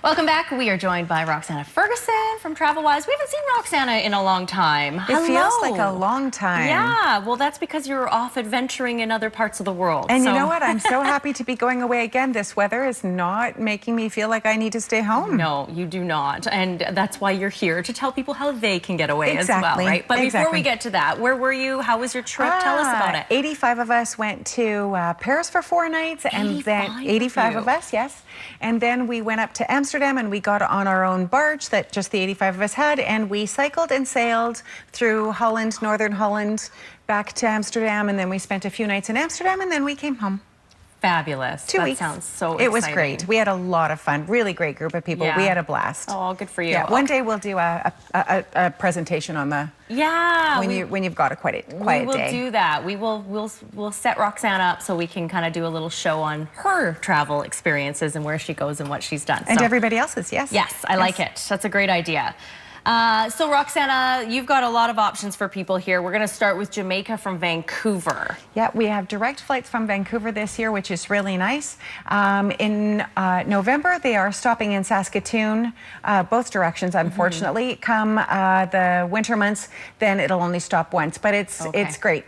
Welcome back. We are joined by Roxanna Ferguson from Travelwise. We haven't seen Roxanna in a long time. It feels like a long time. Yeah, well, that's because you're off adventuring in other parts of the world. And you know what? I'm so happy to be going away again. This weather is not making me feel like I need to stay home. No, you do not. And that's why you're here, to tell people how they can get away as well, right? But before we get to that, where were you? How was your trip? Tell us about it. 85 of us went to Paris for 4 nights. And then 85 of us, yes. And then we went up to Amsterdam and we got on our own barge that just the 85 of us had. And we cycled and sailed through Holland, northern Holland, back to Amsterdam. And then we spent a few nights in Amsterdam and then we came home. Fabulous. 2 weeks. That sounds so exciting. It was great. We had a lot of fun. Really great group of people. Yeah. We had a blast. Oh, good for you. Yeah. One day we'll do a presentation on the when you've got a quiet day. We will do that. We'll set Roxanna up so we can kind of do a little show on her travel experiences and where she goes and what she's done. And everybody else's, yes. Yes, I like it. That's a great idea. So Roxanna, you've got a lot of options for people here. We're going to start with Jamaica from Vancouver. Yeah, we have direct flights from Vancouver this year, which is really nice. In November, they are stopping in Saskatoon, both directions, unfortunately. Come the winter months, then it'll only stop once, but it's great.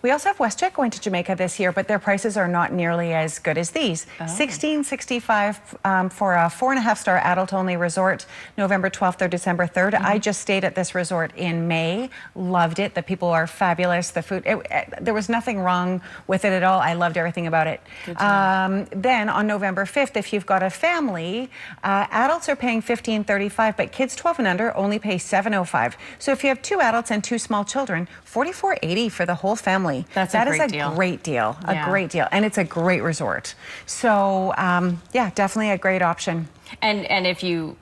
We also have WestJet going to Jamaica this year, but their prices are not nearly as good as these. $16.65 for a 4.5-star adult-only resort, November 12th or December 3rd. I just stayed at this resort in May. Loved it. The people are fabulous. The food, there was nothing wrong with it at all. I loved everything about it. Then on November 5th, if you've got a family, adults are paying $15.35, but kids 12 and under only pay $7.05. So if you have 2 adults and 2 small children, $44.80 for the whole family. That is a great deal. A great deal. And it's a great resort. So yeah, definitely a great option. And if you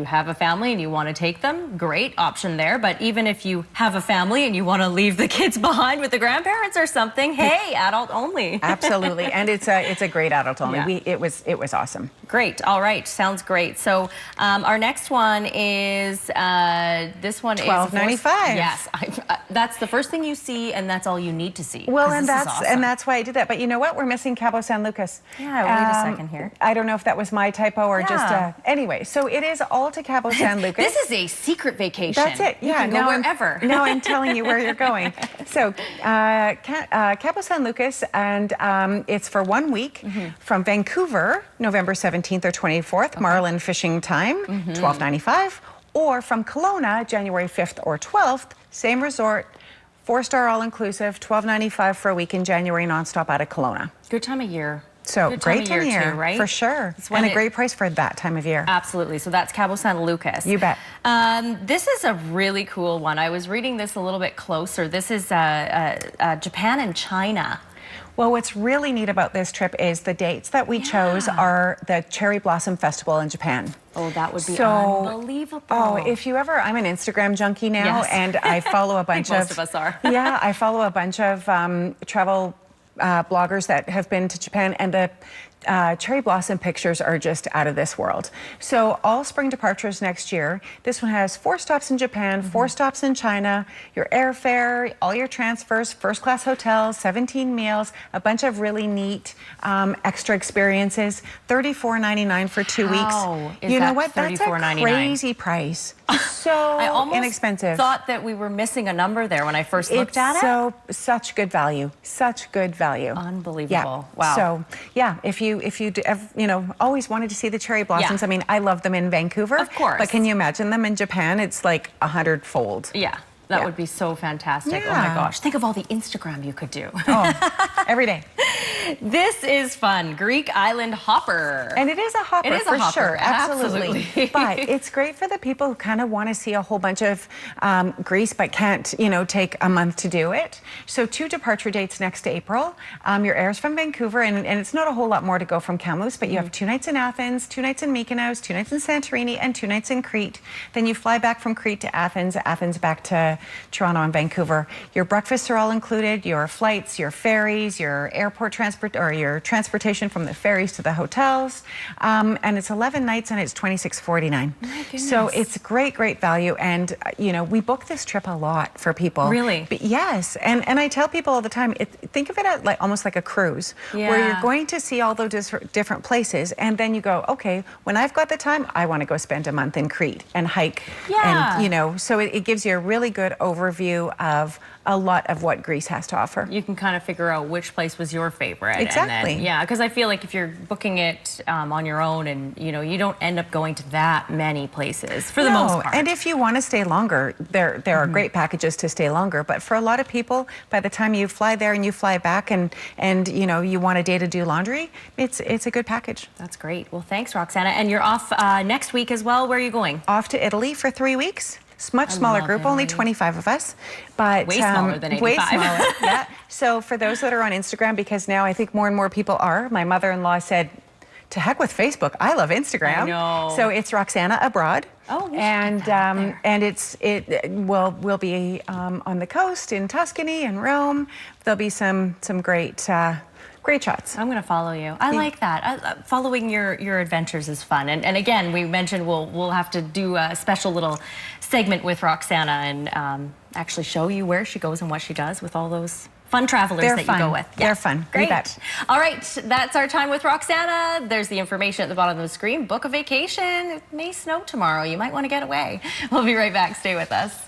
have a family and you want to take them, great option there. But even if you have a family and you want to leave the kids behind with the grandparents or something, hey, adult only. Absolutely, and it's a great adult only. Yeah. It was awesome. Great. All right, sounds great. So our next one is this one $12.95. Yes, that's the first thing you see, and that's all you need to see. Well, and that's why I did that. But you know what? We're missing Cabo San Lucas. Yeah. Wait a second here. I don't know if that was my typo or just anyway. So it is all to Cabo San Lucas. This is a secret vacation. That's it. Yeah. You can go wherever. Now I'm telling you where you're going. So Cabo San Lucas, and it's for 1 week from Vancouver, November 17th or 24th, marlin fishing time, $12.95, or from Kelowna, January 5th or 12th, same resort, 4-star all-inclusive, $12.95 for a week in January, nonstop out of Kelowna. Good time of year. So great time of year, too, right? For sure. And a great price for that time of year. Absolutely. So that's Cabo San Lucas. You bet. This is a really cool one. I was reading this a little bit closer. This is Japan and China. Well, what's really neat about this trip is the dates that we chose are the Cherry Blossom Festival in Japan. Oh, that would be unbelievable. Oh, if you ever, I'm an Instagram junkie now, and I follow a bunch of... Most of us are. Yeah, I follow a bunch of travel bloggers that have been to Japan, and the cherry blossom pictures are just out of this world. So all spring departures next year. This one has 4 stops in Japan, 4 stops in China, your airfare, all your transfers, first-class hotels, 17 meals, a bunch of really neat extra experiences. $34.99 for 2 weeks. You know what? That's a crazy price. So I almost inexpensive. Thought that we were missing a number there when I first looked at it. So such good value. Such good value. Unbelievable. Yeah. Wow. So yeah, if you always wanted to see the cherry blossoms. I mean, I love them in Vancouver. Of course. But can you imagine them in Japan? It's like 100-fold. Yeah. That would be so fantastic. Oh my gosh. Think of all the Instagram you could do. Oh, every day. This is fun. Greek Island Hopper. And it is a hopper. It is for a hopper. Sure. Absolutely. But it's great for the people who kind of want to see a whole bunch of Greece but can't, take a month to do it. So 2 departure dates next April. Your air's from Vancouver, and it's not a whole lot more to go from Kamloops, but you have 2 nights in Athens, 2 nights in Mykonos, 2 nights in Santorini, and 2 nights in Crete. Then you fly back from Crete to Athens, Athens back to to Toronto and Vancouver. Your breakfasts are all included, your flights, your ferries, your airport transport, or your transportation from the ferries to the hotels. And it's 11 nights and it's $26.49. So it's great, great value. And, we book this trip a lot for people. Really? But yes. And I tell people all the time, think of it as almost like a cruise, where you're going to see all those different places. And then you go, okay, when I've got the time, I want to go spend a month in Crete and hike. Yeah. And, so it gives you a really good overview of a lot of what Greece has to offer. You can kind of figure out which place was your favorite. Exactly. And then, yeah, because I feel like if you're booking it on your own and, you don't end up going to that many places for the most part. And if you want to stay longer, there are great packages to stay longer. But for a lot of people, by the time you fly there and you fly back and you want a day to do laundry, it's a good package. That's great. Well, thanks, Roxanna. And you're off next week as well. Where are you going? Off to Italy for 3 weeks. It's much smaller group, Italy. only 25 of us, but way smaller than 85. Way smaller, yeah. So for those that are on Instagram, because now I think more and more people are, my mother-in-law said, to heck with Facebook, I love Instagram. I know. So it's Roxanna Abroad. Oh, we and we'll be on the coast in Tuscany and Rome. There'll be some great great shots. I'm going to follow you. I like that. Following your adventures is fun. And again, we mentioned we'll have to do a special little segment with Roxanna and actually show you where she goes and what she does with all those fun travelers that you go with. Yeah. They're fun. Great. You bet. All right, that's our time with Roxanna. There's the information at the bottom of the screen. Book a vacation. It may snow tomorrow. You might want to get away. We'll be right back. Stay with us.